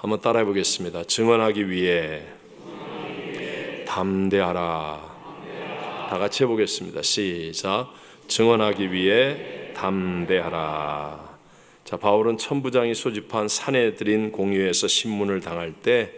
한번 따라해 보겠습니다. 증언하기 위해 담대하라. 다 같이 해보겠습니다. 시작. 증언하기 위해 담대하라. 자, 바울은 천부장이 소집한 사내들인 공유에서 신문을 당할 때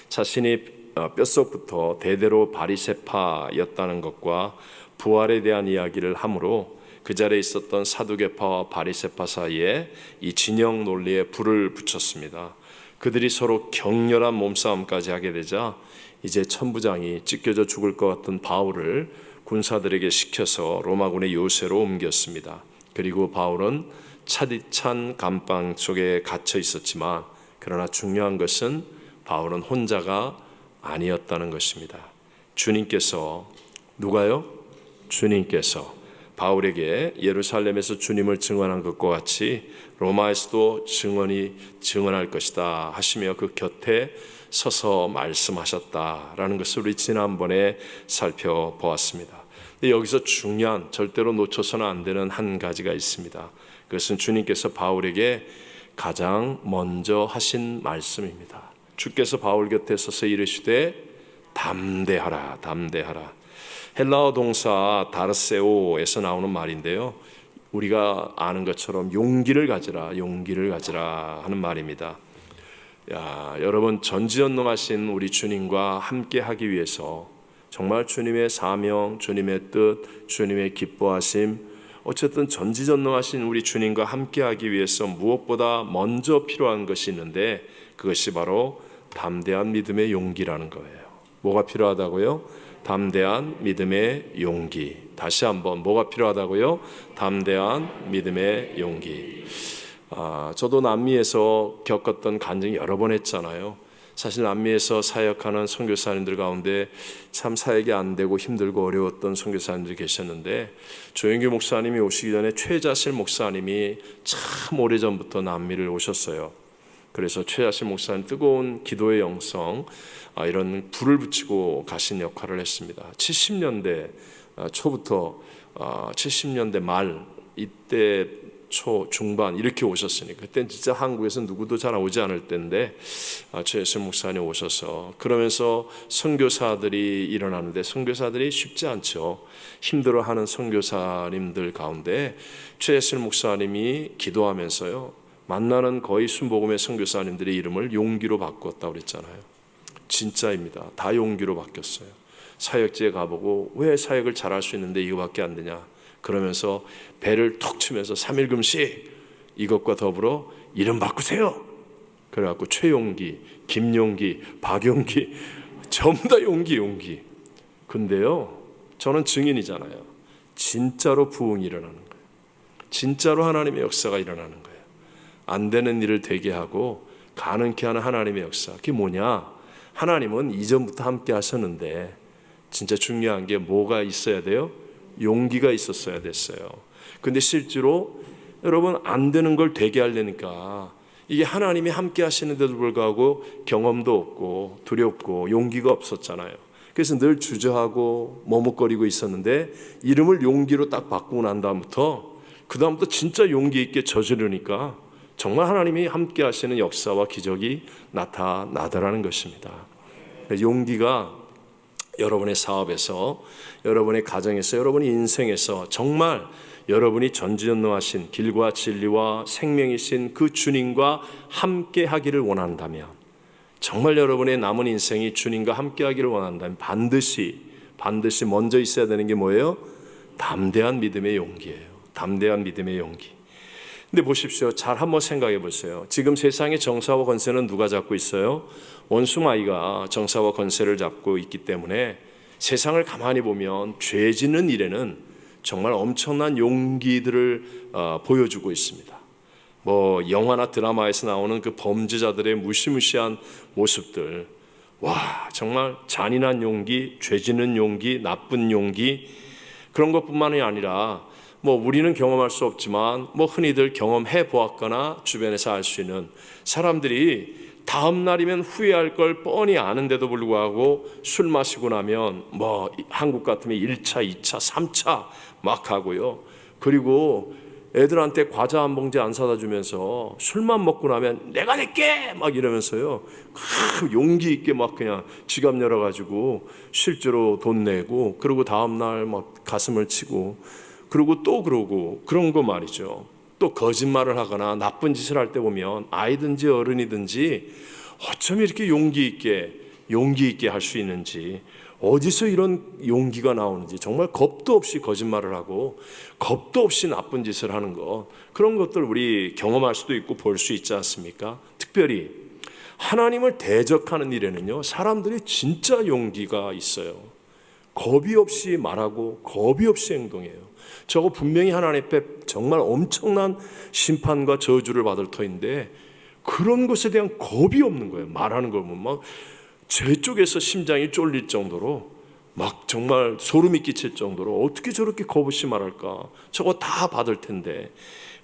자신이 뼛속부터 대대로 바리새파였다는 것과 부활에 대한 이야기를 하므로 그 자리에 있었던 사두개파와 바리새파 사이에 이 진영 논리에 불을 붙였습니다. 그들이 서로 격렬한 몸싸움까지 하게 되자 이제 천부장이 찢겨져 죽을 것 같은 바울을 군사들에게 시켜서 로마군의 요새로 옮겼습니다. 그리고 바울은 차디찬 감방 속에 갇혀 있었지만 그러나 중요한 것은 바울은 혼자가 아니었다는 것입니다. 주님께서, 누가요? 주님께서 바울에게 예루살렘에서 주님을 증언한 것과 같이 로마에서도 증언할 것이다 하시며 그 곁에 서서 말씀하셨다라는 것을 우리 지난번에 살펴보았습니다. 근데 여기서 중요한, 절대로 놓쳐서는 안 되는 한 가지가 있습니다. 그것은 주님께서 바울에게 가장 먼저 하신 말씀입니다. 주께서 바울 곁에 서서 이르시되 담대하라, 담대하라. 헬라어 동사 다르세오에서 나오는 말인데요, 우리가 아는 것처럼 용기를 가지라, 용기를 가지라 하는 말입니다. 여러분, 전지전능하신 우리 주님과 함께 하기 위해서 정말 주님의 사명, 주님의 뜻, 주님의 기뻐하심, 어쨌든 전지전능하신 우리 주님과 함께 하기 위해서 무엇보다 먼저 필요한 것이 있는데 그것이 바로 담대한 믿음의 용기라는 거예요. 뭐가 필요하다고요? 담대한 믿음의 용기. 다시 한번, 뭐가 필요하다고요? 담대한 믿음의 용기. 저도 남미에서 겪었던 간증 여러 번 했잖아요. 사실 남미에서 사역하는 선교사님들 가운데 참 사역이 안 되고 힘들고 어려웠던 선교사님들이 계셨는데, 조영규 목사님이 오시기 전에 최자실 목사님이 참 오래전부터 남미를 오셨어요. 그래서 최자실 목사님 뜨거운 기도의 영성, 이런 불을 붙이고 가신 역할을 했습니다. 70년대 초부터 70년대 말, 이때 초 중반 이렇게 오셨으니 그때는 진짜 한국에서 누구도 잘 오지 않을 때인데 최예수 목사님 오셔서 그러면서 선교사들이 일어나는데, 선교사들이 쉽지 않죠. 힘들어하는 선교사님들 가운데 최예수 목사님이 기도하면서요, 만나는 거의 순복음의 선교사님들의 이름을 용기로 바꿨다고 그랬잖아요. 진짜입니다. 다 용기로 바뀌었어요. 사역지에 가보고 왜 사역을 잘할 수 있는데 이거밖에 안 되냐, 그러면서 배를 톡 치면서 3일 금식, 이것과 더불어 이름 바꾸세요. 그래갖고 최용기, 김용기, 박용기, 전부 다 용기. 근데요, 저는 증인이잖아요. 진짜로 부흥이 일어나는 거예요. 진짜로 하나님의 역사가 일어나는 거예요. 안 되는 일을 되게 하고 가능케 하는 하나님의 역사. 그게 뭐냐? 하나님은 이전부터 함께 하셨는데 진짜 중요한 게 뭐가 있어야 돼요? 용기가 있었어야 됐어요. 근데 실제로 여러분, 안 되는 걸 되게 하려니까 이게 하나님이 함께 하시는데도 불구하고 경험도 없고 두렵고 용기가 없었잖아요. 그래서 늘 주저하고 머뭇거리고 있었는데 이름을 용기로 딱 바꾸고 난 다음부터 진짜 용기 있게 저지르니까 정말 하나님이 함께 하시는 역사와 기적이 나타나더라는 것입니다. 용기가 여러분의 사업에서, 여러분의 가정에서, 여러분의 인생에서 정말 여러분이 전지전능하신 길과 진리와 생명이신 그 주님과 함께 하기를 원한다면, 정말 여러분의 남은 인생이 주님과 함께 하기를 원한다면 반드시 먼저 있어야 되는 게 뭐예요? 담대한 믿음의 용기예요. 담대한 믿음의 용기. 근데 보십시오. 잘 한번 생각해 보세요. 지금 세상의 정사와 권세는 누가 잡고 있어요? 원수마귀가 정사와 권세를 잡고 있기 때문에 세상을 가만히 보면 죄 짓는 일에는 정말 엄청난 용기들을 보여주고 있습니다. 영화나 드라마에서 나오는 그 범죄자들의 무시무시한 모습들, 정말 잔인한 용기, 죄 짓는 용기, 나쁜 용기, 그런 것뿐만이 아니라 우리는 경험할 수 없지만 흔히들 경험해 보았거나 주변에서 알 수 있는 사람들이 다음 날이면 후회할 걸 뻔히 아는데도 불구하고 술 마시고 나면 한국 같으면 1차, 2차, 3차 막 하고요. 그리고 애들한테 과자 한 봉지 안 사다 주면서 술만 먹고 나면 내가 낼게 막 이러면서요, 용기 있게 막 그냥 지갑 열어가지고 실제로 돈 내고, 그리고 다음날 막 가슴을 치고, 그리고 또 그러고 그런 거 말이죠. 또 거짓말을 하거나 나쁜 짓을 할 때 보면 아이든지 어른이든지 어쩜 이렇게 용기 있게 할 수 있는지, 어디서 이런 용기가 나오는지, 정말 겁도 없이 거짓말을 하고 겁도 없이 나쁜 짓을 하는 것, 그런 것들 우리 경험할 수도 있고 볼 수 있지 않습니까? 특별히 하나님을 대적하는 일에는요, 사람들이 진짜 용기가 있어요. 겁이 없이 말하고 겁이 없이 행동해요. 저거 분명히 하나님 앞에 정말 엄청난 심판과 저주를 받을 터인데 그런 것에 대한 겁이 없는 거예요. 말하는 걸 보면 막 제 쪽에서 심장이 쫄릴 정도로, 막 정말 소름이 끼칠 정도로 어떻게 저렇게 겁 없이 말할까? 저거 다 받을 텐데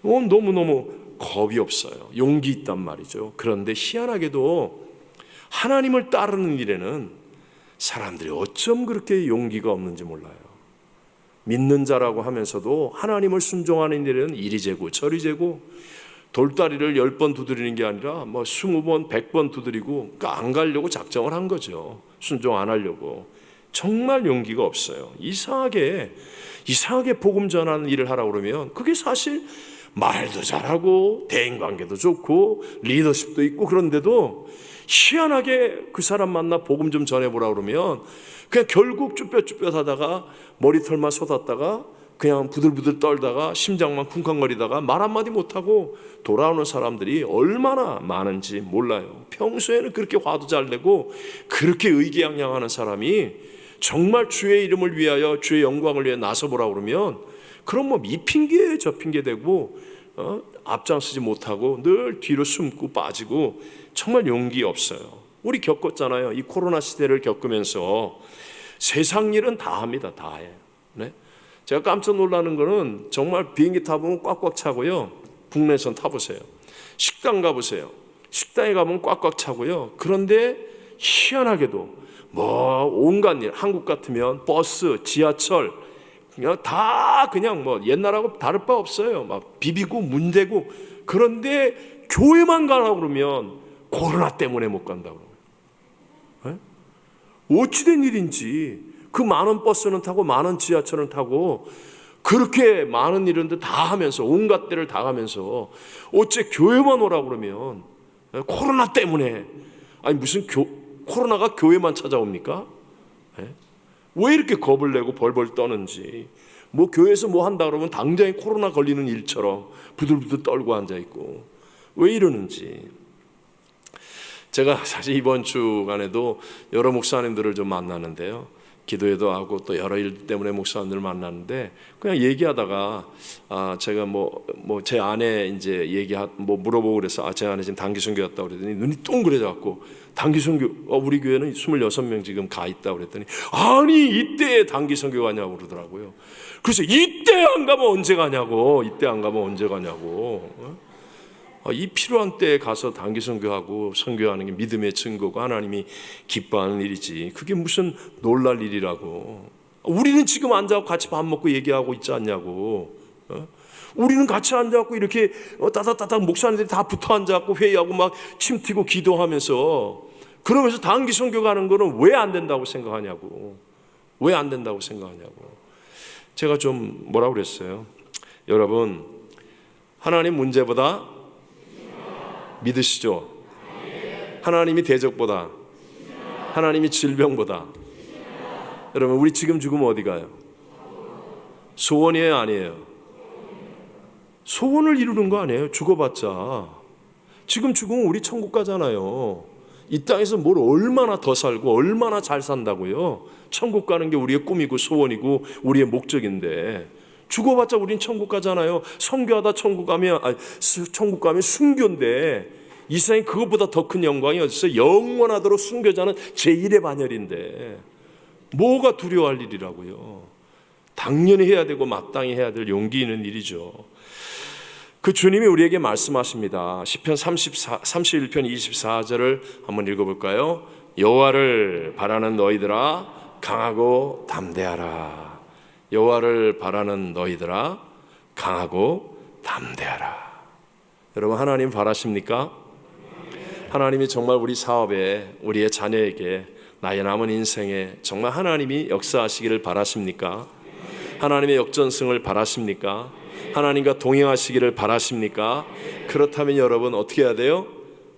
너무너무 겁이 없어요. 용기 있단 말이죠. 그런데 희한하게도 하나님을 따르는 일에는 사람들이 어쩜 그렇게 용기가 없는지 몰라요. 믿는 자라고 하면서도 하나님을 순종하는 일에는 이리 재고 저리 재고, 돌다리를 10번 두드리는 게 아니라 20번, 100번 두드리고, 그러니까 안 가려고 작정을 한 거죠. 순종 안 하려고. 정말 용기가 없어요. 이상하게 복음 전하는 일을 하라고 그러면 그게 사실 말도 잘하고 대인관계도 좋고 리더십도 있고, 그런데도 희한하게 그 사람 만나 복음 좀 전해보라고 그러면 그냥 결국 쭈뼛쭈뼛 하다가 머리털만 쏟았다가 그냥 부들부들 떨다가 심장만 쿵쾅거리다가 말 한마디 못하고 돌아오는 사람들이 얼마나 많은지 몰라요. 평소에는 그렇게 화도 잘 내고 그렇게 의기양양하는 사람이 정말 주의 이름을 위하여 주의 영광을 위해 나서보라고 그러면 그럼 이 핑계 저 핑계 대고 앞장서지 못하고 늘 뒤로 숨고 빠지고 정말 용기 없어요. 우리 겪었잖아요. 이 코로나 시대를 겪으면서 세상 일은 다 합니다. 다 해요. 네? 제가 깜짝 놀라는 거는 정말 비행기 타보면 꽉꽉 차고요. 국내선 타보세요. 식당 가보세요. 식당에 가면 꽉꽉 차고요. 그런데 희한하게도 온갖 일, 한국 같으면 버스, 지하철 그냥 다 그냥 옛날하고 다를 바 없어요. 막 비비고 문대고. 그런데 교회만 가라고 그러면 코로나 때문에 못 간다고 그러면, 어찌된 일인지 그 많은 버스는 타고 많은 지하철은 타고 그렇게 많은 일인데 다 하면서 온갖 데를 다 가면서 어째 교회만 오라고 그러면 코로나 때문에, 아니 무슨 코로나가 교회만 찾아옵니까? 왜 이렇게 겁을 내고 벌벌 떠는지, 교회에서 한다 그러면 당장에 코로나 걸리는 일처럼 부들부들 떨고 앉아있고 왜 이러는지. 제가 사실 이번 주간에도 여러 목사님들을 좀 만나는데요, 기도회도 하고 또 여러 일 때문에 목사님들 만났는데 그냥 얘기하다가 제가 제 아내 이제 물어보고 그래서 제 아내 지금 단기 선교 갔다 그랬더니 눈이 동그래져갖고, 단기 선교 우리 교회는 26명 지금 가 있다 그랬더니 아니 이때 단기 선교 가냐고 그러더라고요. 그래서 이때 안 가면 언제 가냐고. 이 필요한 때에 가서 단기 선교하고 선교하는 게 믿음의 증거고 하나님이 기뻐하는 일이지, 그게 무슨 놀랄 일이라고. 우리는 지금 앉아서 같이 밥 먹고 얘기하고 있지 않냐고. 우리는 같이 앉아서 이렇게 따닥따닥 목사님들이 다 붙어 앉아서 회의하고 막 침 튀고 기도하면서, 그러면서 단기 선교 가는 거는 왜 안 된다고 생각하냐고. 제가 좀 뭐라고 그랬어요. 여러분, 하나님 문제보다 믿으시죠? 하나님이 대적보다, 하나님이 질병보다. 여러분, 우리 지금 죽으면 어디 가요? 소원이에요, 아니에요? 소원을 이루는 거 아니에요? 죽어봤자. 지금 죽으면 우리 천국 가잖아요. 이 땅에서 뭘 얼마나 더 살고 얼마나 잘 산다고요? 천국 가는 게 우리의 꿈이고 소원이고 우리의 목적인데, 죽어봤자 우린 천국 가잖아요. 선교하다 천국 가면 순교인데, 이 세상에 그것보다 더 큰 영광이 어디 있어요? 영원하도록 순교자는 제1의 반열인데 뭐가 두려워할 일이라고요. 당연히 해야 되고 마땅히 해야 될 용기 있는 일이죠. 그 주님이 우리에게 말씀하십니다. 시편 31편 24절을 한번 읽어볼까요? 여호와를 바라는 너희들아 강하고 담대하라. 여호와를 바라는 너희들아 강하고 담대하라. 여러분, 하나님 바라십니까? 하나님이 정말 우리 사업에, 우리의 자녀에게, 나의 남은 인생에 정말 하나님이 역사하시기를 바라십니까? 하나님의 역전승을 바라십니까? 하나님과 동행하시기를 바라십니까? 그렇다면 여러분 어떻게 해야 돼요?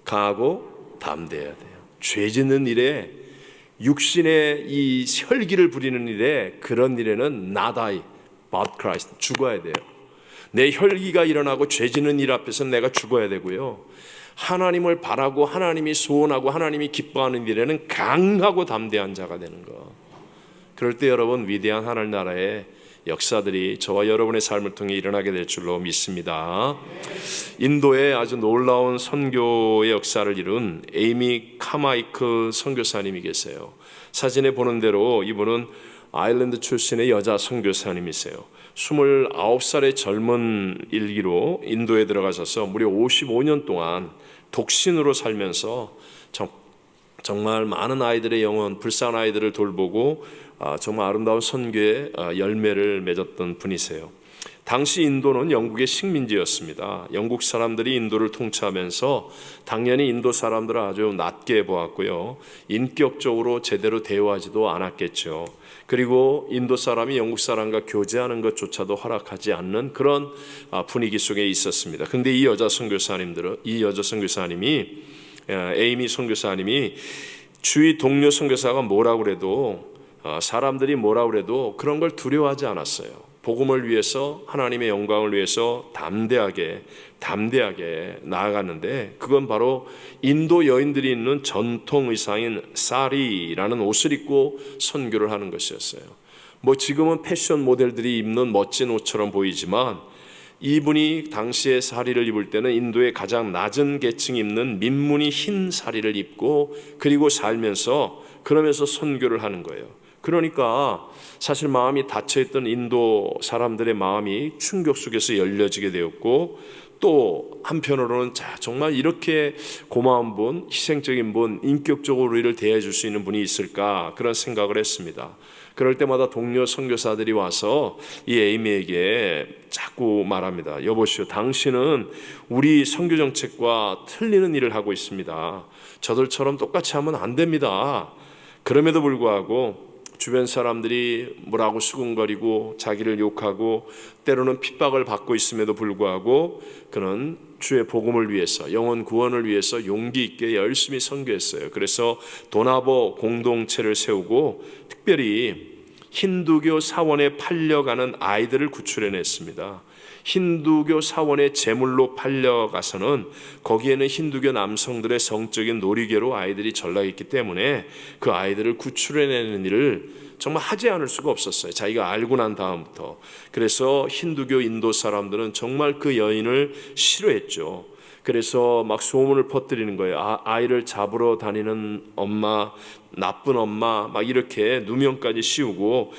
강하고 담대해야 돼요. 죄 짓는 일에, 육신의 이 혈기를 부리는 일에, 그런 일에는 not I but Christ, 죽어야 돼요. 내 혈기가 일어나고 죄 짓는 일 앞에서 내가 죽어야 되고요, 하나님을 바라고 하나님이 소원하고 하나님이 기뻐하는 일에는 강하고 담대한 자가 되는 것. 그럴 때 여러분, 위대한 하늘 나라의 역사들이 저와 여러분의 삶을 통해 일어나게 될 줄로 믿습니다. 인도의 아주 놀라운 선교의 역사를 이룬 에이미 카마이클 선교사님이 계세요. 사진에 보는 대로 이분은 아일랜드 출신의 여자 선교사님이세요. 29살의 젊은 일기로 인도에 들어가셔서 무려 55년 동안 독신으로 살면서 정말 많은 아이들의 영혼, 불쌍한 아이들을 돌보고 정말 아름다운 선교의 열매를 맺었던 분이세요. 당시 인도는 영국의 식민지였습니다. 영국 사람들이 인도를 통치하면서 당연히 인도 사람들을 아주 낮게 보았고요, 인격적으로 제대로 대우하지도 않았겠죠. 그리고 인도 사람이 영국 사람과 교제하는 것조차도 허락하지 않는 그런 분위기 속에 있었습니다. 근데 이 여자 선교사님이 에이미 선교사님이 주위 동료 선교사가 뭐라고 그래도, 사람들이 뭐라고 그래도 그런 걸 두려워하지 않았어요. 복음을 위해서, 하나님의 영광을 위해서 담대하게 나아갔는데, 그건 바로 인도 여인들이 입는 전통 의상인 사리라는 옷을 입고 선교를 하는 것이었어요. 지금은 패션 모델들이 입는 멋진 옷처럼 보이지만, 이분이 당시에 사리를 입을 때는 인도의 가장 낮은 계층이 입는 민무늬 흰 사리를 입고, 그리고 그러면서 선교를 하는 거예요. 그러니까 사실 마음이 닫혀있던 인도 사람들의 마음이 충격 속에서 열려지게 되었고, 또 한편으로는 정말 이렇게 고마운 분, 희생적인 분, 인격적으로 우리를 대해 줄 수 있는 분이 있을까, 그런 생각을 했습니다. 그럴 때마다 동료 선교사들이 와서 이 에이미에게 자꾸 말합니다. 여보시오, 당신은 우리 선교 정책과 틀리는 일을 하고 있습니다. 저들처럼 똑같이 하면 안 됩니다. 그럼에도 불구하고 주변 사람들이 뭐라고 수군거리고 자기를 욕하고 때로는 핍박을 받고 있음에도 불구하고 그는 주의 복음을 위해서, 영혼 구원을 위해서 용기 있게 열심히 선교했어요. 그래서 도나보 공동체를 세우고 특별히 힌두교 사원에 팔려가는 아이들을 구출해냈습니다. 힌두교 사원의 제물로 팔려가서는 거기에는 힌두교 남성들의 성적인 놀이개로 아이들이 전락했기 때문에 그 아이들을 구출해내는 일을 정말 하지 않을 수가 없었어요. 자기가 알고 난 다음부터. 그래서 힌두교 인도 사람들은 정말 그 여인을 싫어했죠. 그래서 막 소문을 퍼뜨리는 거예요. 아이를 잡으러 다니는 엄마, 나쁜 엄마, 막 이렇게 누명까지 씌우고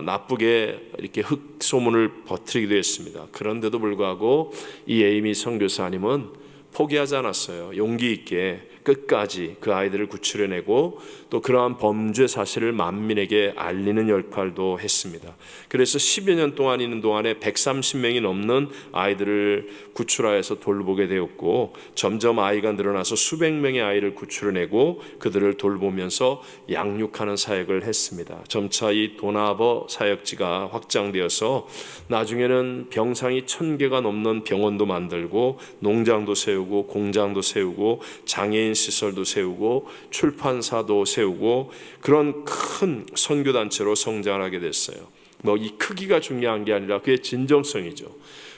나쁘게 이렇게 흑소문을 퍼뜨리기도 했습니다. 그런데도 불구하고 이 에이미 선교사님은 포기하지 않았어요. 용기 있게 끝까지 그 아이들을 구출해내고 또 그러한 범죄 사실을 만민에게 알리는 역할도 했습니다. 그래서 10여 년 동안 있는 동안에 130명이 넘는 아이들을 구출하여서 돌보게 되었고, 점점 아이가 늘어나서 수백 명의 아이를 구출해내고 그들을 돌보면서 양육하는 사역을 했습니다. 점차 이 도나버 사역지가 확장되어서 나중에는 병상이 1000개가 넘는 병원도 만들고 농장도 세우고 공장도 세우고 장애인 시설도 세우고 출판사도 세우고 그런 큰 선교단체로 성장하게 됐어요. 이 크기가 중요한 게 아니라 그의 진정성이죠.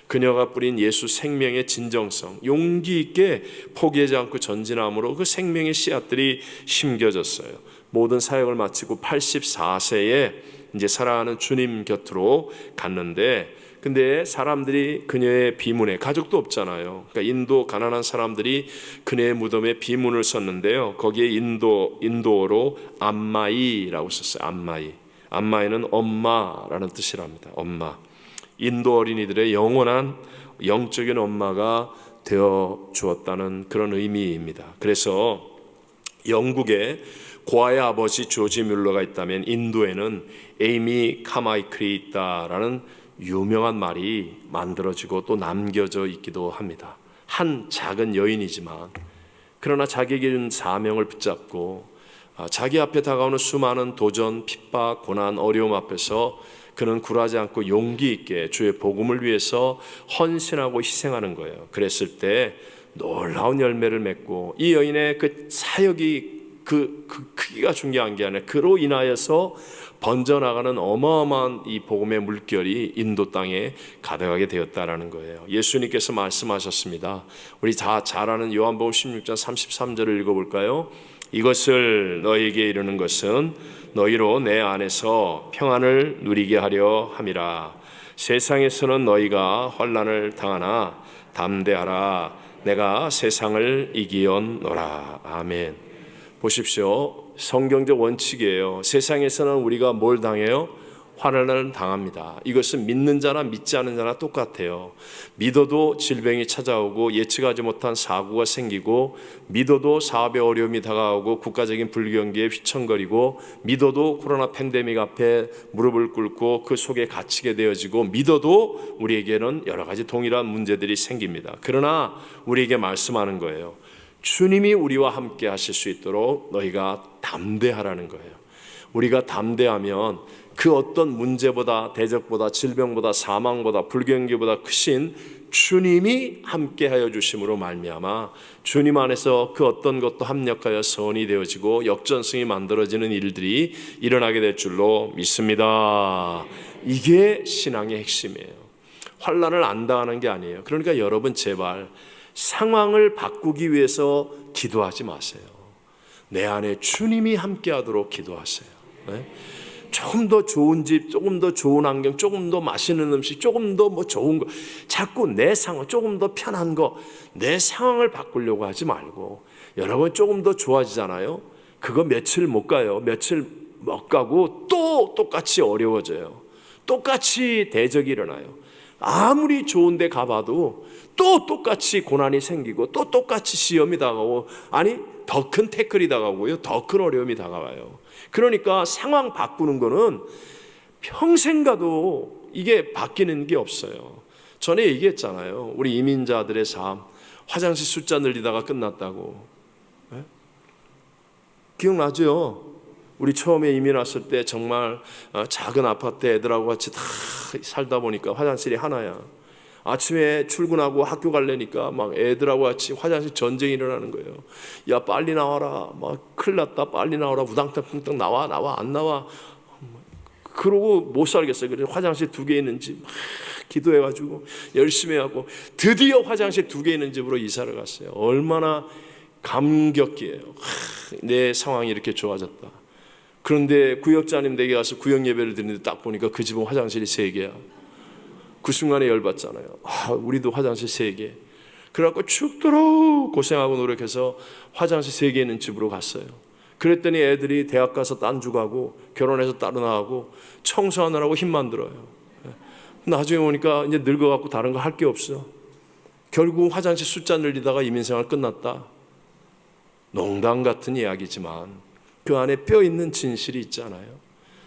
그녀가 뿌린 예수 생명의 진정성, 용기 있게 포기하지 않고 전진함으로 그 생명의 씨앗들이 심겨졌어요. 모든 사역을 마치고 84세에 이제 사랑하는 주님 곁으로 갔는데, 근데 사람들이 그녀의 비문에, 가족도 없잖아요. 그러니까 인도 가난한 사람들이 그녀의 무덤에 비문을 썼는데요. 거기에 인도어로 암마이라고 썼어요. 암마이. 암마이는 엄마라는 뜻이랍니다. 엄마. 인도 어린이들의 영원한 영적인 엄마가 되어 주었다는 그런 의미입니다. 그래서 영국에 고아의 아버지 조지 뮬러가 있다면 인도에는 에이미 카마이클이 있다라는 유명한 말이 만들어지고 또 남겨져 있기도 합니다. 한 작은 여인이지만 그러나 자기에게 준 사명을 붙잡고 자기 앞에 다가오는 수많은 도전, 핍박, 고난, 어려움 앞에서 그는 굴하지 않고 용기 있게 주의 복음을 위해서 헌신하고 희생하는 거예요. 그랬을 때 놀라운 열매를 맺고 이 여인의 그 사역이 그 크기가 중요한 게 아니라 그로 인하여서 번져나가는 어마어마한 이 복음의 물결이 인도 땅에 가득하게 되었다라는 거예요. 예수님께서 말씀하셨습니다. 우리 다 잘 아는 요한복음 16장 33절을 읽어볼까요? 이것을 너희에게 이르는 것은 너희로 내 안에서 평안을 누리게 하려 함이라. 세상에서는 너희가 환난을 당하나 담대하라. 내가 세상을 이기었노라. 아멘. 보십시오. 성경적 원칙이에요. 세상에서는 우리가 뭘 당해요? 환난을 당합니다. 이것은 믿는 자나 믿지 않는 자나 똑같아요. 믿어도 질병이 찾아오고 예측하지 못한 사고가 생기고, 믿어도 사업에 어려움이 다가오고 국가적인 불경기에 휘청거리고, 믿어도 코로나 팬데믹 앞에 무릎을 꿇고 그 속에 갇히게 되어지고, 믿어도 우리에게는 여러 가지 동일한 문제들이 생깁니다. 그러나 우리에게 말씀하는 거예요. 주님이 우리와 함께 하실 수 있도록 너희가 담대하라는 거예요. 우리가 담대하면 그 어떤 문제보다, 대적보다, 질병보다, 사망보다, 불경기보다 크신 주님이 함께하여 주심으로 말미암아 주님 안에서 그 어떤 것도 합력하여 선이 되어지고 역전승이 만들어지는 일들이 일어나게 될 줄로 믿습니다. 이게 신앙의 핵심이에요. 환난을 안 당하는 게 아니에요. 그러니까 여러분 제발 상황을 바꾸기 위해서 기도하지 마세요. 내 안에 주님이 함께하도록 기도하세요. 네? 조금 더 좋은 집, 조금 더 좋은 환경, 조금 더 맛있는 음식, 조금 더 뭐 좋은 거, 자꾸 내 상황, 조금 더 편한 거, 내 상황을 바꾸려고 하지 말고, 여러분 조금 더 좋아지잖아요. 그거 며칠 못 가요. 며칠 못 가고 또 똑같이 어려워져요. 똑같이 대적이 일어나요. 아무리 좋은 데 가봐도 또 똑같이 고난이 생기고 또 똑같이 시험이 다가오고, 아니 더 큰 태클이 다가오고요, 더 큰 어려움이 다가와요. 그러니까 상황 바꾸는 거는 평생 가도 이게 바뀌는 게 없어요. 전에 얘기했잖아요. 우리 이민자들의 삶, 화장실 숫자 늘리다가 끝났다고. 네? 기억나죠? 우리 처음에 이민 왔을 때 정말 작은 아파트 애들하고 같이 다 살다 보니까 화장실이 하나야. 아침에 출근하고 학교 가려니까 막 애들하고 같이 화장실 전쟁이 일어나는 거예요. 야 빨리 나와라, 막 큰일 났다, 빨리 나와라, 우당탕탕 나와 안 나와. 그러고 못 살겠어요. 그래서 화장실 2개 있는 집 막 기도해가지고 열심히 하고 드디어 화장실 2개 있는 집으로 이사를 갔어요. 얼마나 감격이에요. 내 상황이 이렇게 좋아졌다. 그런데 구역장님 댁에 가서 구역 예배를 드리는데 딱 보니까 그 집은 화장실이 3개야. 그 순간에 열받잖아요. 우리도 화장실 3개. 그래갖고 죽도록 고생하고 노력해서 화장실 3개 있는 집으로 갔어요. 그랬더니 애들이 대학 가서 딴주 가고 결혼해서 따로 나가고 청소하느라고 힘만 들어요. 나중에 오니까 이제 늙어갖고 다른 거 할 게 없어. 결국 화장실 숫자 늘리다가 이민생활 끝났다. 농담 같은 이야기지만 그 안에 뼈 있는 진실이 있잖아요.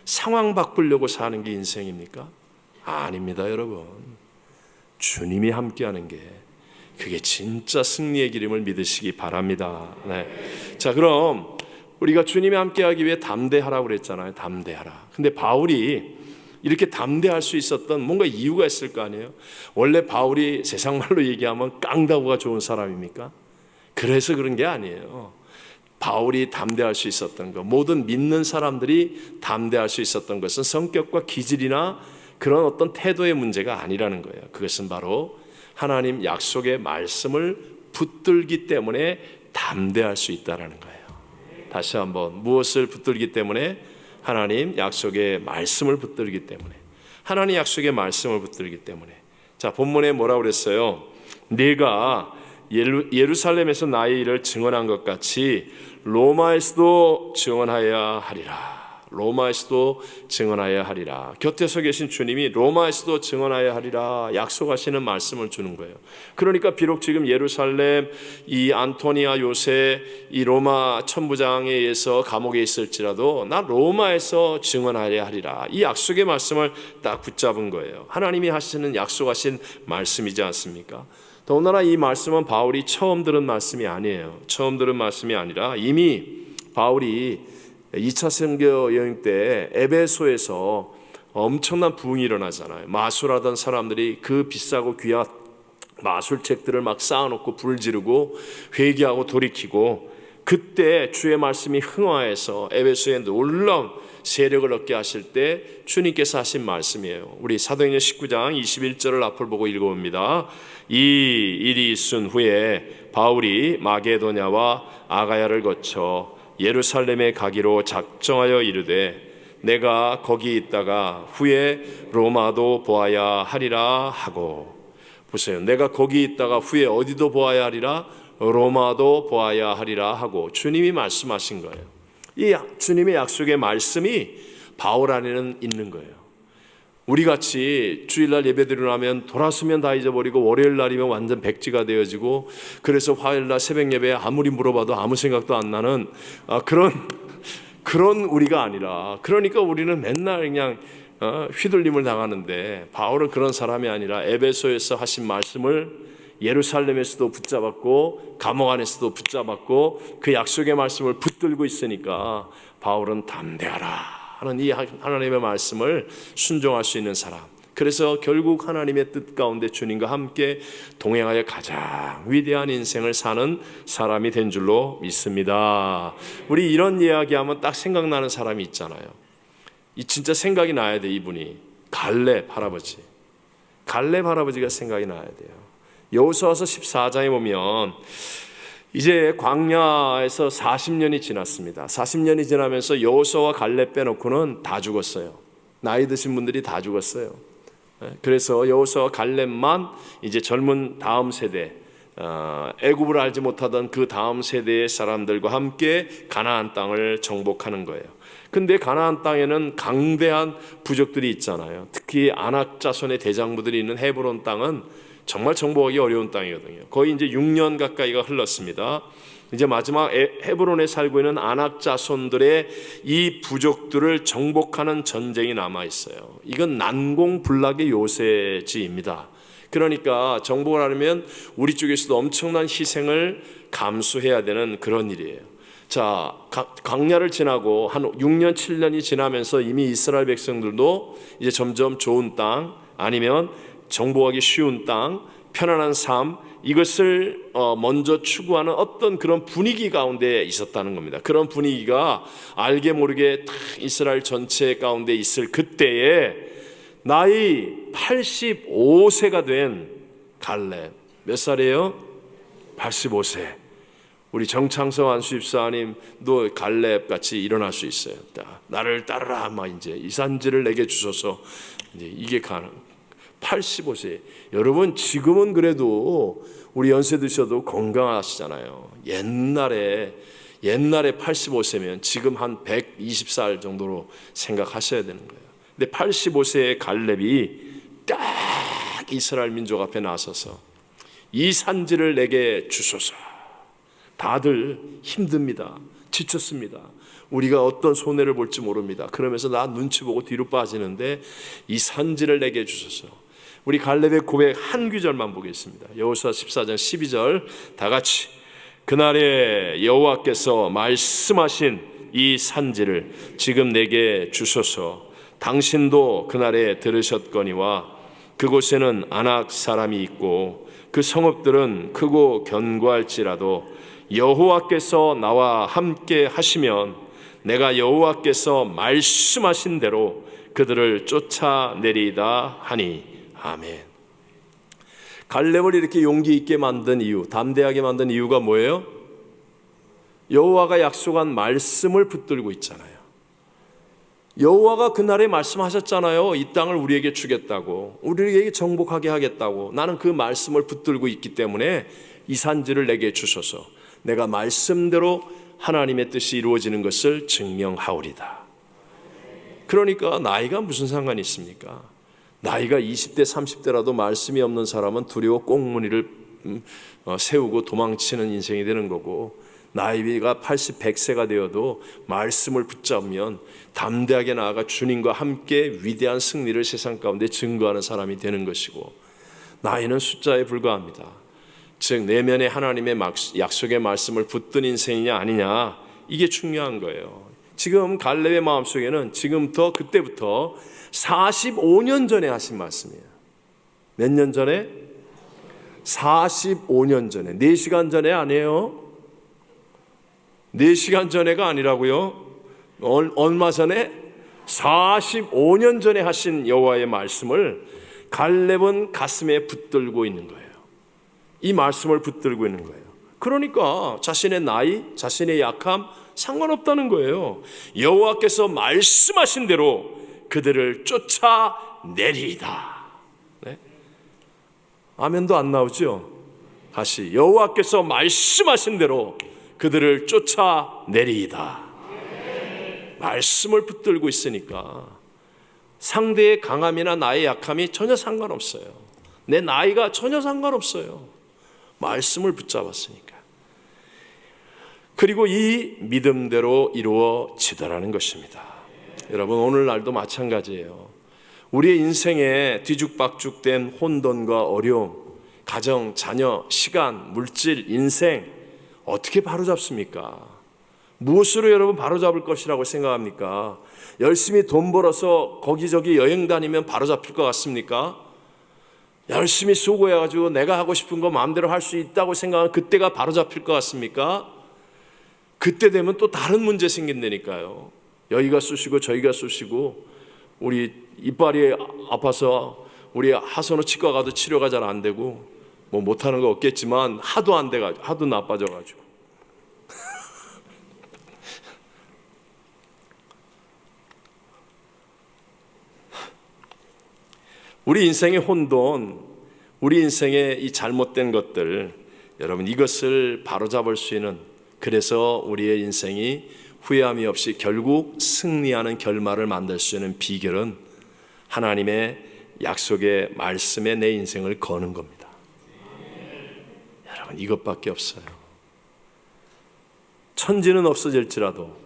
상황 바꾸려고 사는 게 인생입니까? 아닙니다, 여러분. 주님이 함께하는 게 그게 진짜 승리의 기름을 믿으시기 바랍니다. 네. 자, 그럼 우리가 주님이 함께하기 위해 담대하라고 그랬잖아요. 담대하라. 근데 바울이 이렇게 담대할 수 있었던 뭔가 이유가 있을 거 아니에요. 원래 바울이 세상 말로 얘기하면 깡다구가 좋은 사람입니까? 그래서 그런 게 아니에요. 바울이 담대할 수 있었던 것, 모든 믿는 사람들이 담대할 수 있었던 것은 성격과 기질이나 그런 어떤 태도의 문제가 아니라는 거예요. 그것은 바로 하나님 약속의 말씀을 붙들기 때문에 담대할 수 있다는 거예요. 다시 한번, 무엇을 붙들기 때문에? 하나님 약속의 말씀을 붙들기 때문에. 하나님 약속의 말씀을 붙들기 때문에. 자, 본문에 뭐라고 그랬어요? 네가 예루살렘에서 나의 일을 증언한 것 같이 로마에서도 증언하여야 하리라. 로마에서도 증언하여야 하리라. 곁에서 계신 주님이 로마에서도 증언하여야 하리라 약속하시는 말씀을 주는 거예요. 그러니까 비록 지금 예루살렘 이 안토니아 요새 이 로마 천부장에 의해서 감옥에 있을지라도 나 로마에서 증언하여야 하리라. 이 약속의 말씀을 딱 붙잡은 거예요. 하나님이 하시는 약속하신 말씀이지 않습니까? 더군다나 이 말씀은 바울이 처음 들은 말씀이 아니에요. 처음 들은 말씀이 아니라 이미 바울이 2차 선교 여행 때 에베소에서 엄청난 부흥이 일어나잖아요. 마술하던 사람들이 그 비싸고 귀한 마술책들을 막 쌓아놓고 불을 지르고 회개하고 돌이키고, 그때 주의 말씀이 흥화해서 에베소에 놀라운 세력을 얻게 하실 때 주님께서 하신 말씀이에요. 우리 사도행전 19장 21절을 앞을 보고 읽어봅니다. 이 일이 있은 후에 바울이 마게도냐와 아가야를 거쳐 예루살렘에 가기로 작정하여 이르되 내가 거기 있다가 후에 로마도 보아야 하리라 하고. 보세요. 내가 거기 있다가 후에 어디도 보아야 하리라, 로마도 보아야 하리라 하고 주님이 말씀하신 거예요. 이 주님의 약속의 말씀이 바울 안에는 있는 거예요. 우리같이 주일날 예배드리고 나면 돌아서면 다 잊어버리고 월요일 날이면 완전 백지가 되어지고, 그래서 화요일날 새벽 예배에 아무리 물어봐도 아무 생각도 안 나는 그런 우리가 아니라, 그러니까 우리는 맨날 그냥 휘둘림을 당하는데, 바울은 그런 사람이 아니라 에베소에서 하신 말씀을 예루살렘에서도 붙잡았고 감옥 안에서도 붙잡았고 그 약속의 말씀을 붙들고 있으니까 바울은 담대하라 하는 이 하나님의 말씀을 순종할 수 있는 사람. 그래서 결국 하나님의 뜻 가운데 주님과 함께 동행하여 가장 위대한 인생을 사는 사람이 된 줄로 믿습니다. 우리 이런 이야기하면 딱 생각나는 사람이 있잖아요. 이 진짜 생각이 나야 돼. 이분이 갈렙 할아버지. 갈렙 할아버지가 생각이 나야 돼요. 여호수아서 14장에 보면 이제 광야에서 40년이 지났습니다. 40년이 지나면서 여호수아와 갈렙 빼놓고는 다 죽었어요. 나이 드신 분들이 다 죽었어요. 그래서 여호수아와 갈렙만 이제 젊은 다음 세대, 애굽을 알지 못하던 그 다음 세대의 사람들과 함께 가나안 땅을 정복하는 거예요. 근데 가나안 땅에는 강대한 부족들이 있잖아요. 특히 아낙 자손의 대장부들이 있는 헤브론 땅은 정말 정복하기 어려운 땅이거든요. 거의 이제 6년 가까이가 흘렀습니다. 이제 마지막 헤브론에 살고 있는 아낙 자손들의 이 부족들을 정복하는 전쟁이 남아 있어요. 이건 난공불락의 요새지입니다. 그러니까 정복을 하려면 우리 쪽에서도 엄청난 희생을 감수해야 되는 그런 일이에요. 자, 광야를 지나고 한 6년 7년이 지나면서 이미 이스라엘 백성들도 이제 점점 좋은 땅, 아니면 정복하기 쉬운 땅, 편안한 삶, 이것을 먼저 추구하는 어떤 그런 분위기 가운데 있었다는 겁니다. 그런 분위기가 알게 모르게 다 이스라엘 전체 가운데 있을 그때에 나이 85세가 된 갈렙, 몇 살이에요? 85세. 우리 정창성 안수집사님도 갈렙 같이 일어날 수 있어요. 나를 따르라, 막 이제 이 산지를 내게 주소서. 이제 이게 가능. 85세. 여러분 지금은 그래도 우리 연세 드셔도 건강하시잖아요. 옛날에 85세면 지금 한 120살 정도로 생각하셔야 되는 거예요. 근데 85세의 갈렙이 딱 이스라엘 민족 앞에 나서서 이 산지를 내게 주소서. 다들 힘듭니다. 지쳤습니다. 우리가 어떤 손해를 볼지 모릅니다. 그러면서 나 눈치 보고 뒤로 빠지는데 이 산지를 내게 주소서. 우리 갈렙의 고백 한 구절만 보겠습니다. 여호수아 14장 12절 다 같이. 그날에 여호와께서 말씀하신 이 산지를 지금 내게 주소서. 당신도 그날에 들으셨거니와 그곳에는 아낙 사람이 있고 그 성읍들은 크고 견고할지라도 여호와께서 나와 함께 하시면 내가 여호와께서 말씀하신 대로 그들을 쫓아내리이다 하니. 아멘. 갈렙을 이렇게 용기 있게 만든 이유, 담대하게 만든 이유가 뭐예요? 여호와가 약속한 말씀을 붙들고 있잖아요. 여호와가 그날에 말씀하셨잖아요. 이 땅을 우리에게 주겠다고, 우리에게 정복하게 하겠다고. 나는 그 말씀을 붙들고 있기 때문에 이 산지를 내게 주소서. 내가 말씀대로 하나님의 뜻이 이루어지는 것을 증명하오리다. 그러니까 나이가 무슨 상관이 있습니까? 나이가 20대 30대라도 말씀이 없는 사람은 두려워 꽁무니를 세우고 도망치는 인생이 되는 거고, 나이가 80, 100세가 되어도 말씀을 붙잡으면 담대하게 나아가 주님과 함께 위대한 승리를 세상 가운데 증거하는 사람이 되는 것이고, 나이는 숫자에 불과합니다. 즉 내면에 하나님의 약속의 말씀을 붙든 인생이냐 아니냐, 이게 중요한 거예요. 지금 갈렙의 마음속에는 지금부터 그때부터 45년 전에 하신 말씀이에요. 몇 년 전에? 45년 전에. 4시간 전에 아니에요. 4시간 전에가 아니라고요. 얼마 전에? 45년 전에 하신 여호와의 말씀을 갈렙은 가슴에 붙들고 있는 거예요. 이 말씀을 붙들고 있는 거예요. 그러니까 자신의 나이, 자신의 약함 상관없다는 거예요. 여호와께서 말씀하신 대로 그들을 쫓아내리이다. 네? 아멘도 안 나오죠? 다시, 여호와께서 말씀하신 대로 그들을 쫓아내리이다. 말씀을 붙들고 있으니까 상대의 강함이나 나의 약함이 전혀 상관없어요. 내 나이가 전혀 상관없어요. 말씀을 붙잡았으니까. 그리고 이 믿음대로 이루어지더라는 것입니다. 여러분, 오늘날도 마찬가지예요. 우리의 인생에 뒤죽박죽된 혼돈과 어려움, 가정, 자녀, 시간, 물질, 인생 어떻게 바로잡습니까? 무엇으로 여러분 바로잡을 것이라고 생각합니까? 열심히 돈 벌어서 거기저기 여행 다니면 바로잡힐 것 같습니까? 열심히 수고해가지고 내가 하고 싶은 거 마음대로 할 수 있다고 생각하면 그때가 바로잡힐 것 같습니까? 그때 되면 또 다른 문제 생긴다니까요. 여기가 쑤시고 저기가 쑤시고, 우리 이빨이 아파서 우리 하선우 치과 가도 치료가 잘 안 되고, 뭐 못하는 거 없겠지만 하도 안 돼가지고, 하도 나빠져가지고. 우리 인생의 혼돈, 우리 인생의 이 잘못된 것들, 여러분 이것을 바로잡을 수 있는, 그래서 우리의 인생이 후회함이 없이 결국 승리하는 결말을 만들 수 있는 비결은 하나님의 약속의 말씀에 내 인생을 거는 겁니다. 여러분 이것밖에 없어요. 천지는 없어질지라도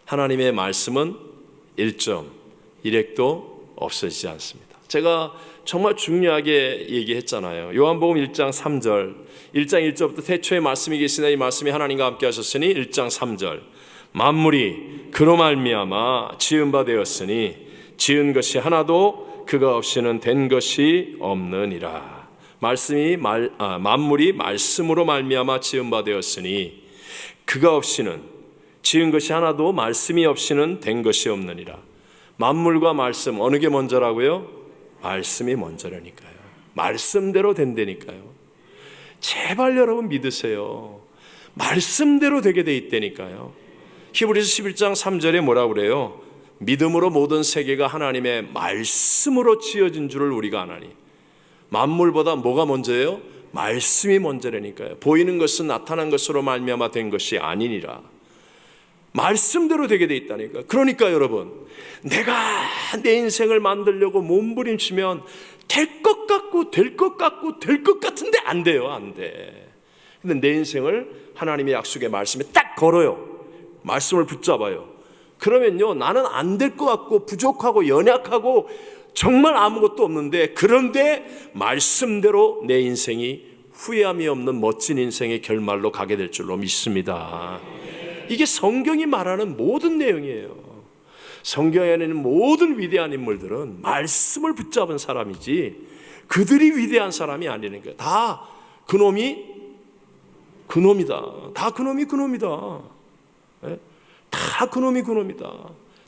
하나님의 말씀은 1.1핵도 없어지지 않습니다. 제가 정말 중요하게 얘기했잖아요. 요한복음 1장 3절, 1장 1절부터 태초에 말씀이 계시나 이 말씀이 하나님과 함께 하셨으니 1장 3절, 만물이 그로 말미암아 지은 바 되었으니 지은 것이 하나도 그가 없이는 된 것이 없느니라. 만물이 말씀으로 말미암아 지은 바 되었으니 그가 없이는, 지은 것이 하나도 말씀이 없이는 된 것이 없느니라. 만물과 말씀 어느 게 먼저라고요? 말씀이 먼저라니까요. 말씀대로 된다니까요. 제발 여러분 믿으세요. 말씀대로 되게 돼 있다니까요. 히브리서 11장 3절에 뭐라고 그래요? 믿음으로 모든 세계가 하나님의 말씀으로 지어진 줄을 우리가 아나니. 만물보다 뭐가 먼저예요? 말씀이 먼저라니까요. 보이는 것은 나타난 것으로 말미암아 된 것이 아니니라. 말씀대로 되게 돼 있다니까. 그러니까 여러분, 내가 내 인생을 만들려고 몸부림치면 될 것 같고 될 것 같고 될 것 같은데 안 돼요. 안 돼. 근데 내 인생을 하나님의 약속의 말씀에 딱 걸어요. 말씀을 붙잡아요. 그러면요, 나는 안 될 것 같고 부족하고 연약하고 정말 아무것도 없는데, 그런데 말씀대로 내 인생이 후회함이 없는 멋진 인생의 결말로 가게 될 줄로 믿습니다. 이게 성경이 말하는 모든 내용이에요. 성경에 있는 모든 위대한 인물들은 말씀을 붙잡은 사람이지 그들이 위대한 사람이 아니니까. 다 그놈이 그놈이다. 다 그놈이 그놈이다. 다 그놈이 그놈이다.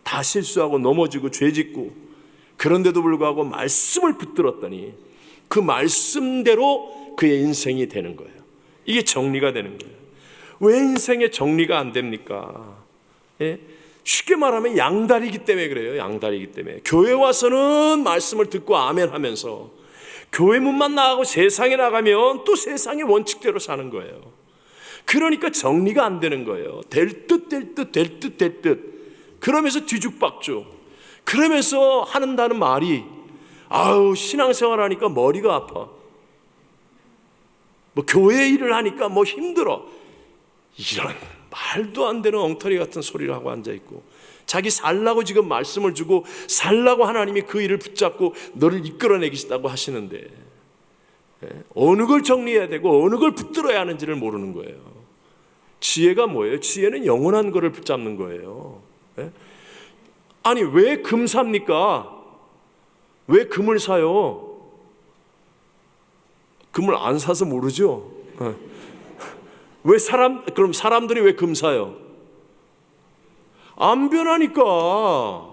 다 실수하고 넘어지고 죄짓고, 그런데도 불구하고 말씀을 붙들었더니 그 말씀대로 그의 인생이 되는 거예요. 이게 정리가 되는 거예요. 왜 인생에 정리가 안 됩니까? 예? 쉽게 말하면 양다리기 때문에 그래요. 양다리기 때문에. 교회 와서는 말씀을 듣고 아멘 하면서 교회 문만 나가고 세상에 나가면 또 세상의 원칙대로 사는 거예요. 그러니까 정리가 안 되는 거예요. 될 듯 될 듯 될 듯 될 듯. 그러면서 뒤죽박죽. 그러면서 한다는 말이 아우 신앙생활 하니까 머리가 아파, 뭐 교회 일을 하니까 뭐 힘들어, 이런 말도 안 되는 엉터리 같은 소리를 하고 앉아있고, 자기 살라고 지금 말씀을 주고 살라고 하나님이 그 일을 붙잡고 너를 이끌어내기시다고 하시는데 어느 걸 정리해야 되고 어느 걸 붙들어야 하는지를 모르는 거예요. 지혜가 뭐예요? 지혜는 영원한 거를 붙잡는 거예요. 아니 왜 금 삽니까? 왜 금을 사요? 금을 안 사서 모르죠? 왜 그럼 사람들이 왜 금 사요? 안 변하니까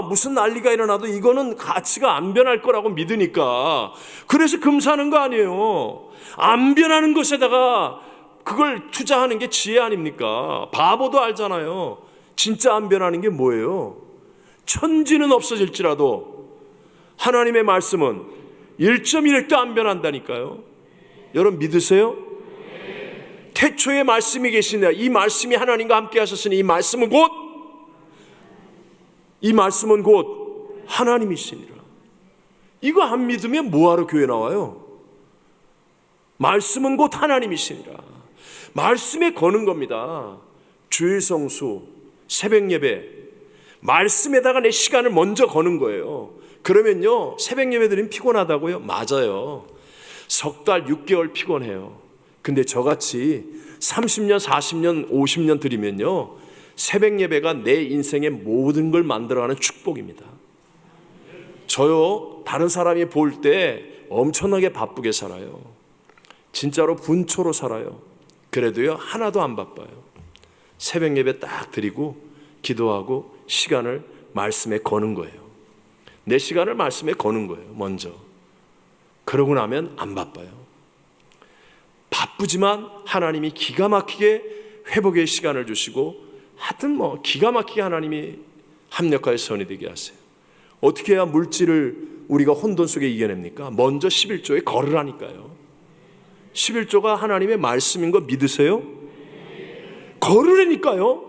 무슨 난리가 일어나도 이거는 가치가 안 변할 거라고 믿으니까 그래서 금 사는 거 아니에요. 안 변하는 것에다가 그걸 투자하는 게 지혜 아닙니까? 바보도 알잖아요. 진짜 안 변하는 게 뭐예요? 천지는 없어질지라도 하나님의 말씀은 1.1획도 안 변한다니까요. 여러분 믿으세요? 태초에 말씀이 계시냐, 이 말씀이 하나님과 함께 하셨으니 이 말씀은 곧 하나님이시니라. 이거 안 믿으면 뭐하러 교회 나와요? 말씀은 곧 하나님이시니라. 말씀에 거는 겁니다. 주일 성수, 새벽 예배, 말씀에다가 내 시간을 먼저 거는 거예요. 그러면요 새벽 예배 드리면 피곤하다고요? 맞아요. 석 달 6개월 피곤해요. 근데 저같이 30년 40년 50년 드리면요 새벽 예배가 내 인생의 모든 걸 만들어가는 축복입니다. 저요 다른 사람이 볼 때 엄청나게 바쁘게 살아요. 진짜로 분초로 살아요. 그래도요 하나도 안 바빠요. 새벽 예배 딱 드리고 기도하고 시간을 말씀에 거는 거예요. 내 시간을 말씀에 거는 거예요 먼저. 그러고 나면 안 바빠요. 바쁘지만 하나님이 기가 막히게 회복의 시간을 주시고 하여튼 뭐 기가 막히게 하나님이 합력하여 선이 되게 하세요. 어떻게 해야 물질을 우리가 혼돈 속에 이겨냅니까? 먼저 11조에 걸으라니까요. 11조가 하나님의 말씀인 거 믿으세요? 걸으라니까요.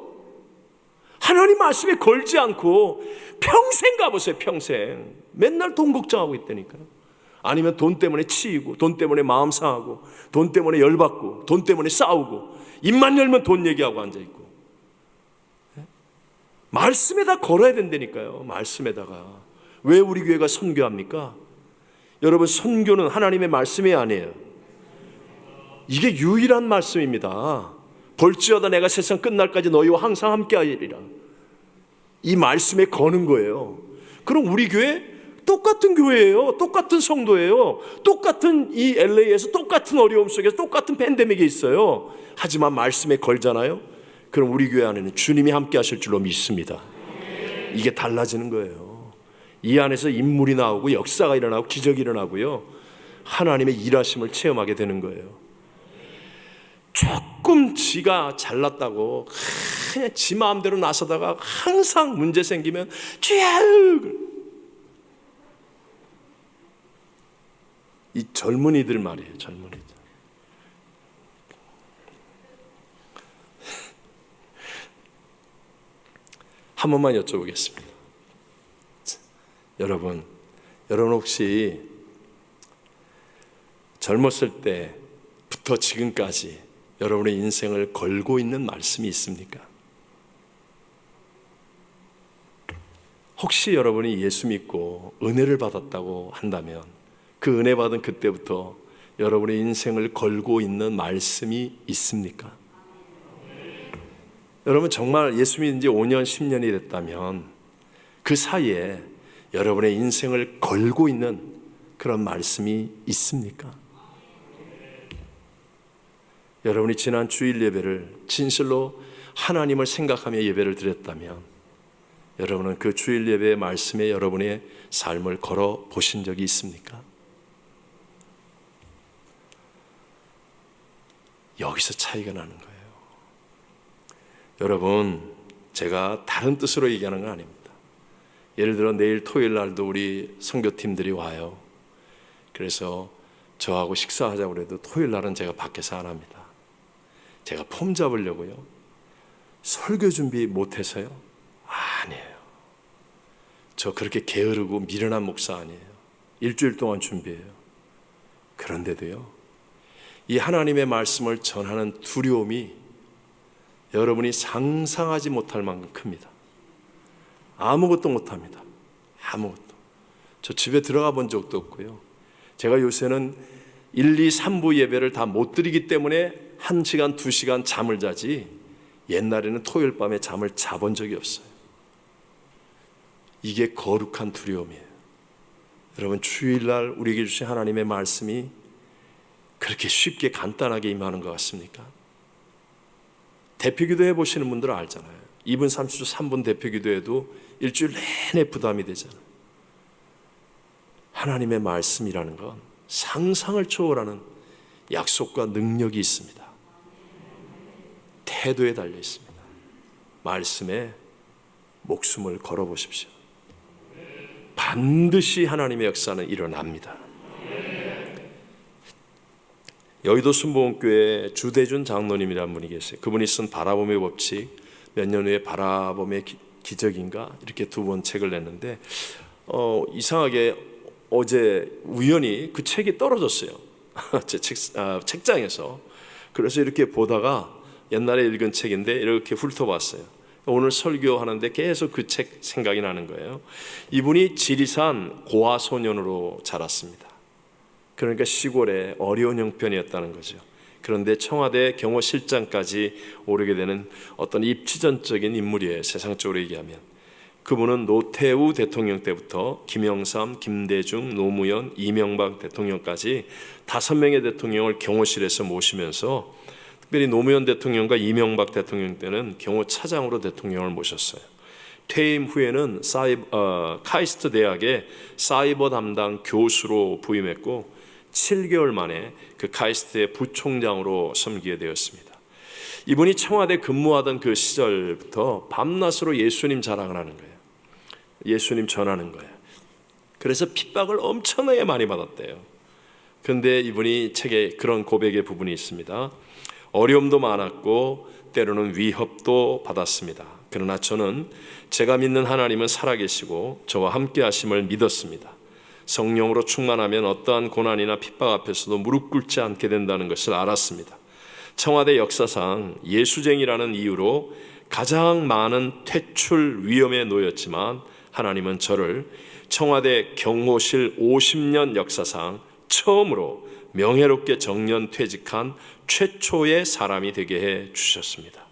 하나님 말씀에 걸지 않고 평생 가보세요. 평생 맨날 돈 걱정하고 있다니까요. 아니면 돈 때문에 치이고 돈 때문에 마음 상하고 돈 때문에 열받고 돈 때문에 싸우고 입만 열면 돈 얘기하고 앉아있고. 말씀에다 걸어야 된다니까요. 말씀에다가. 왜 우리 교회가 선교합니까? 여러분 선교는 하나님의 말씀이 아니에요. 이게 유일한 말씀입니다. 볼지어다 내가 세상 끝날까지 너희와 항상 함께하리라. 이 말씀에 거는 거예요. 그럼 우리 교회 똑같은 교회예요. 똑같은 성도예요. 똑같은 이 LA에서 똑같은 어려움 속에서 똑같은 팬데믹이 있어요. 하지만 말씀에 걸잖아요. 그럼 우리 교회 안에는 주님이 함께 하실 줄로 믿습니다. 이게 달라지는 거예요. 이 안에서 인물이 나오고 역사가 일어나고 기적이 일어나고요. 하나님의 일하심을 체험하게 되는 거예요. 조금 지가 잘났다고 그냥 지 마음대로 나서다가 항상 문제 생기면 주야, 이 젊은이들 말이에요. 젊은이들. 한 번만 여쭤보겠습니다. 여러분 혹시 젊었을 때부터 지금까지 여러분의 인생을 걸고 있는 말씀이 있습니까? 혹시 여러분이 예수 믿고 은혜를 받았다고 한다면 그 은혜 받은 그때부터 여러분의 인생을 걸고 있는 말씀이 있습니까? 여러분 정말 예수 믿은 지 5년, 10년이 됐다면 그 사이에 여러분의 인생을 걸고 있는 그런 말씀이 있습니까? 여러분이 지난 주일 예배를 진실로 하나님을 생각하며 예배를 드렸다면 여러분은 그 주일 예배의 말씀에 여러분의 삶을 걸어 보신 적이 있습니까? 여기서 차이가 나는 거예요. 여러분 제가 다른 뜻으로 얘기하는 건 아닙니다. 예를 들어 내일 토요일 날도 우리 선교팀들이 와요. 그래서 저하고 식사하자고 그래도 토요일 날은 제가 밖에서 안 합니다. 제가 폼 잡으려고요? 설교 준비 못해서요? 아니에요. 저 그렇게 게으르고 미련한 목사 아니에요. 일주일 동안 준비해요. 그런데도요, 이 하나님의 말씀을 전하는 두려움이 여러분이 상상하지 못할 만큼 큽니다. 아무것도 못합니다. 아무것도. 저 집에 들어가 본 적도 없고요. 제가 요새는 1, 2, 3부 예배를 다 못 드리기 때문에 1시간, 2시간 잠을 자지, 옛날에는 토요일 밤에 잠을 자본 적이 없어요. 이게 거룩한 두려움이에요. 여러분, 주일날 우리에게 주신 하나님의 말씀이 그렇게 쉽게 간단하게 임하는 것 같습니까? 대표기도 해보시는 분들은 알잖아요. 2분 30초 3분 대표기도해도 일주일 내내 부담이 되잖아요. 하나님의 말씀이라는 건 상상을 초월하는 약속과 능력이 있습니다. 태도에 달려 있습니다. 말씀에 목숨을 걸어보십시오. 반드시 하나님의 역사는 일어납니다. 여의도 순복음교회 주대준 장로님이라는 분이 계세요. 그분이 쓴 바라봄의 법칙, 몇 년 후에 바라봄의 기적인가 이렇게 2권 책을 냈는데 이상하게 어제 우연히 그 책이 떨어졌어요. 제 책장에서. 그래서 이렇게 보다가 옛날에 읽은 책인데 이렇게 훑어봤어요. 오늘 설교하는데 계속 그 책 생각이 나는 거예요. 이분이 지리산 고아 소년으로 자랐습니다. 그러니까 시골의 어려운 형편이었다는 거죠. 그런데 청와대 경호실장까지 오르게 되는 어떤 입지전적인 인물이에요. 세상적으로 얘기하면. 그분은 노태우 대통령 때부터 김영삼, 김대중, 노무현, 이명박 대통령까지 5명의 대통령을 경호실에서 모시면서, 특별히 노무현 대통령과 이명박 대통령 때는 경호차장으로 대통령을 모셨어요. 퇴임 후에는 카이스트 대학의 사이버 담당 교수로 부임했고 7개월 만에 그 카이스트의 부총장으로 섬기게 되었습니다. 이분이 청와대 근무하던 그 시절부터 밤낮으로 예수님 자랑을 하는 거예요. 예수님 전하는 거예요. 그래서 핍박을 엄청나게 많이 받았대요. 그런데 이분이 책에 그런 고백의 부분이 있습니다. 어려움도 많았고 때로는 위협도 받았습니다. 그러나 저는 제가 믿는 하나님은 살아계시고 저와 함께 하심을 믿었습니다. 성령으로 충만하면 어떠한 고난이나 핍박 앞에서도 무릎 꿇지 않게 된다는 것을 알았습니다. 청와대 역사상 예수쟁이라는 이유로 가장 많은 퇴출 위험에 놓였지만 하나님은 저를 청와대 경호실 50년 역사상 처음으로 명예롭게 정년 퇴직한 최초의 사람이 되게 해 주셨습니다.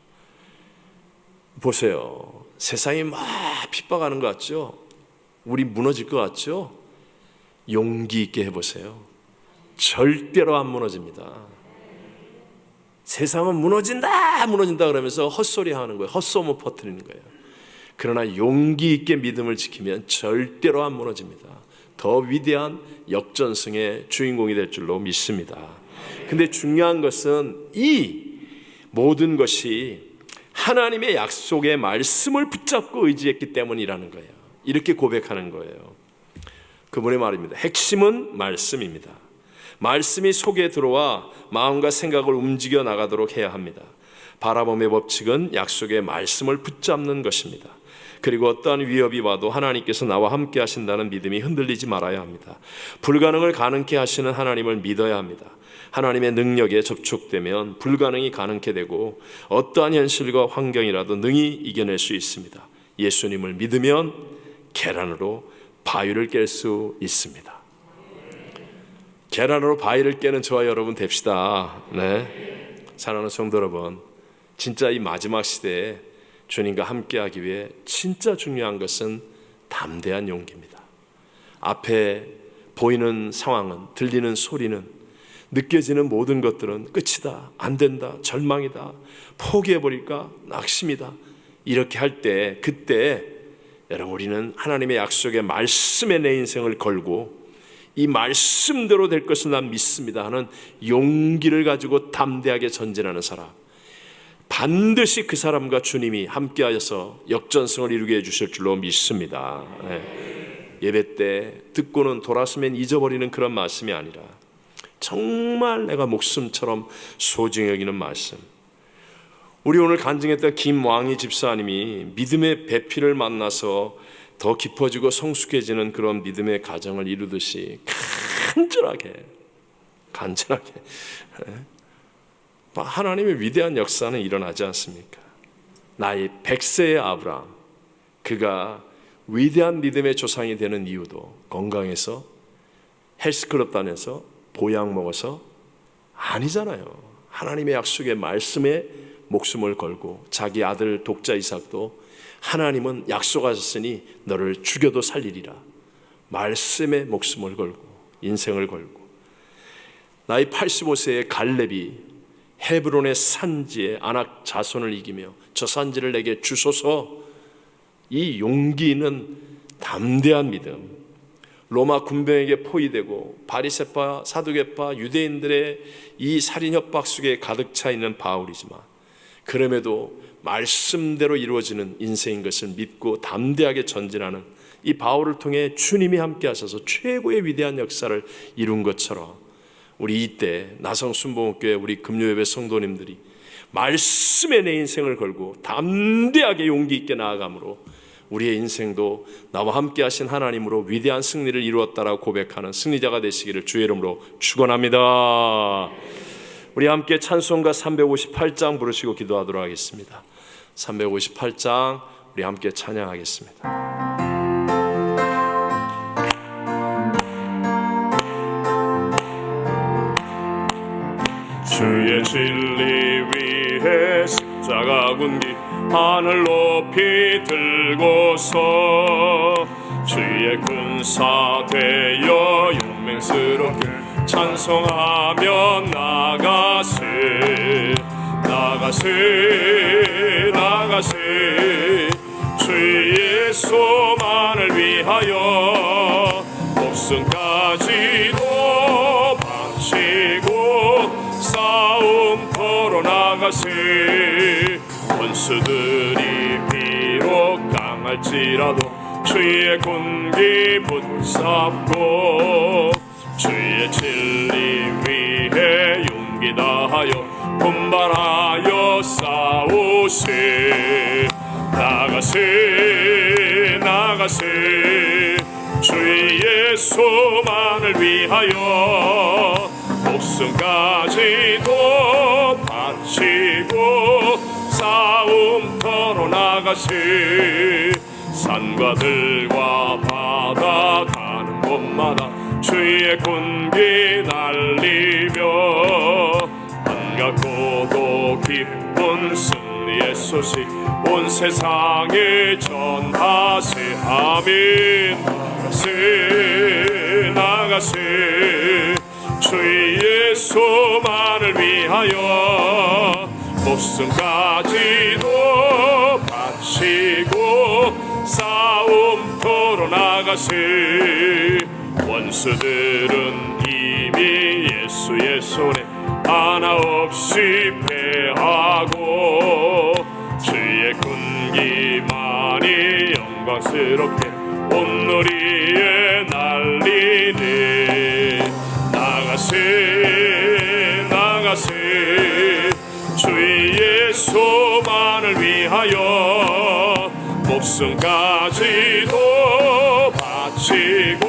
보세요. 세상이 막 핍박하는 것 같죠? 우리 무너질 것 같죠? 용기 있게 해보세요. 절대로 안 무너집니다. 세상은 무너진다 그러면서 헛소리 하는 거예요. 헛소문 퍼뜨리는 거예요. 그러나 용기 있게 믿음을 지키면 절대로 안 무너집니다. 더 위대한 역전승의 주인공이 될 줄로 믿습니다. 근데 중요한 것은 이 모든 것이 하나님의 약속의 말씀을 붙잡고 의지했기 때문이라는 거예요. 이렇게 고백하는 거예요. 그분의 말입니다. 핵심은 말씀입니다. 말씀이 속에 들어와 마음과 생각을 움직여 나가도록 해야 합니다. 바라봄의 법칙은 약속의 말씀을 붙잡는 것입니다. 그리고 어떠한 위협이 와도 하나님께서 나와 함께 하신다는 믿음이 흔들리지 말아야 합니다. 불가능을 가능케 하시는 하나님을 믿어야 합니다. 하나님의 능력에 접촉되면 불가능이 가능케 되고 어떠한 현실과 환경이라도 능히 이겨낼 수 있습니다. 예수님을 믿으면 계란으로 바위를 깰 수 있습니다. 계란으로 바위를 깨는 저와 여러분 됩시다. 네. 사랑하는 성도 여러분, 진짜 이 마지막 시대에 주님과 함께하기 위해 진짜 중요한 것은 담대한 용기입니다. 앞에 보이는 상황은, 들리는 소리는, 느껴지는 모든 것들은 끝이다, 안 된다, 절망이다, 포기해버릴까, 낙심이다, 이렇게 할 때, 그때 여러분, 우리는 하나님의 약속의 말씀에 내 인생을 걸고 이 말씀대로 될 것을 난 믿습니다 하는 용기를 가지고 담대하게 전진하는 사람, 반드시 그 사람과 주님이 함께하여서 역전승을 이루게 해주실 줄로 믿습니다. 네. 예배 때 듣고는 돌아서면 잊어버리는 그런 말씀이 아니라 정말 내가 목숨처럼 소중히 여기는 말씀. 우리 오늘 간증했던 김왕희 집사님이 믿음의 배필을 만나서 더 깊어지고 성숙해지는 그런 믿음의 가정을 이루듯이 간절하게 하나님의 위대한 역사는 일어나지 않습니까? 나이 100세의 아브라함, 그가 위대한 믿음의 조상이 되는 이유도 건강해서 헬스클럽 다녀서 보약 먹어서 아니잖아요. 하나님의 약속의 말씀에 목숨을 걸고 자기 아들 독자 이삭도 하나님은 약속하셨으니 너를 죽여도 살리리라 말씀에 목숨을 걸고 인생을 걸고, 나이 85세의 갈렙이 헤브론의 산지에 아낙 자손을 이기며 저 산지를 내게 주소서, 이 용기 있는 담대한 믿음, 로마 군병에게 포위되고 바리새파, 사두개파, 유대인들의 이 살인 협박 속에 가득 차 있는 바울이지만 그럼에도 말씀대로 이루어지는 인생인 것을 믿고 담대하게 전진하는 이 바울을 통해 주님이 함께 하셔서 최고의 위대한 역사를 이룬 것처럼 우리 이때 나성순복음교회 우리 금요예배 성도님들이 말씀에 내 인생을 걸고 담대하게 용기 있게 나아감으로 우리의 인생도 나와 함께 하신 하나님으로 위대한 승리를 이루었다라고 고백하는 승리자가 되시기를 주의 이름으로 축원합니다. 우리 함께 찬송가 358장 부르시고 기도하도록 하겠습니다. 358장 우리 함께 찬양하겠습니다. 주의 진리 위에 십자가 군기 하늘 높이 들고서 주의 군사 되어 용맹스럽게 찬송하며 나가세 주의 소만을 위하여 목숨까지도 바치고 싸움터로 나가세. 원수들이 비록 강할지라도 주의 군기 붙잡고 주의 진리 위에 용기 다하여 분발하여 싸우세. 나가세 주의 소만을 위하여 목숨까지도 바치고 싸움터로 나가세. 산과 들과 바다 가는 곳마다 주의 군기 날리며 반갑고도 기쁜 승리의 소식 온 세상에 전하세. 아멘. 나가세 주의 소만을 위하여 목숨까지도 바치고 싸움터로 나가세. 원수들은 이미 예수의 손에 하나 없이 패하고 주의 군기만이 영광스럽게 온누리에 날리네. 나가세 주의 소만을 위하여 목숨까지도 바치고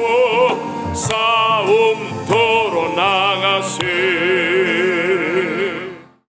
싸움터